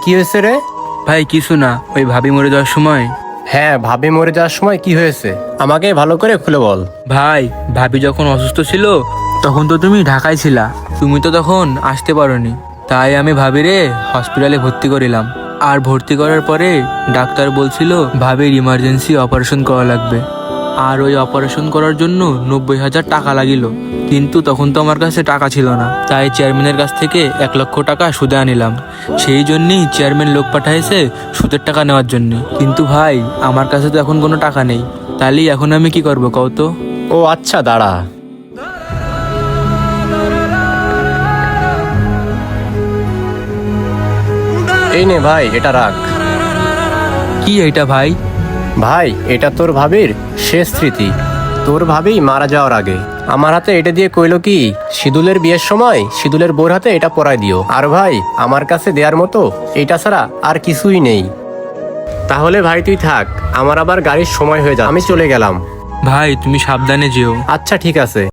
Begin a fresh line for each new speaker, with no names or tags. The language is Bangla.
কি হয়েছে রে?
ভাই কিছু না, ওই ভাবি মরে যাওয়ার সময়।
হ্যাঁ, ভাবি মরে যাওয়ার সময় কি হয়েছে আমাকে ভালো করে খুলে বল।
ভাই, ভাবি যখন অসুস্থ ছিল তখন তো তুমি ঢাকায় ছিলা, তুমি তো তখন আসতে পারোনি। তাই আমি ভাবিরে হসপিটালে ভর্তি করিলাম। আর ভর্তি করার পরে ডাক্তার বলছিল ভাবির ইমার্জেন্সি অপারেশন করা লাগবে। আর ওই অপারেশন করার জন্য 90,000 টাকা লাগিল। কিন্তু তখন তো আমার কাছে টাকা ছিল না, তাই চেয়ারম্যানের কাছ থেকে 1,00,000 টাকা সুদে আনিলাম। সেই জন্যই চেয়ারম্যান লোক পাঠাইছে সুদের টাকা নেওয়ার জন্য। কিন্তু ভাই, আমার কাছে তো এখন কোনো টাকা নেই। তাহলে এখন আমি কি করবো কও তো?
ও আচ্ছা, দাঁড়া। এই নে ভাই, এটা রাখ।
কি এইটা ভাই?
ভাই, এটা তোর ভাবির শেষ স্মৃতি। তোর ভাবি মারা যাওয়ার আগে আমার হাতে এটা দিয়ে কইলো কি, শিদুলের বিয়ের সময় শিদুলের বোর হাতে এটা পরাই দিও। আর ভাই, আমার কাছে দেওয়ার মতো এটা ছাড়া আর কিছুই নেই। তাহলে ভাই তুই থাক, আমার আবার গাড়ির সময় হয়ে যা, আমি চলে গেলাম।
ভাই তুমি সাবধানে যেও।
আচ্ছা ঠিক আছে।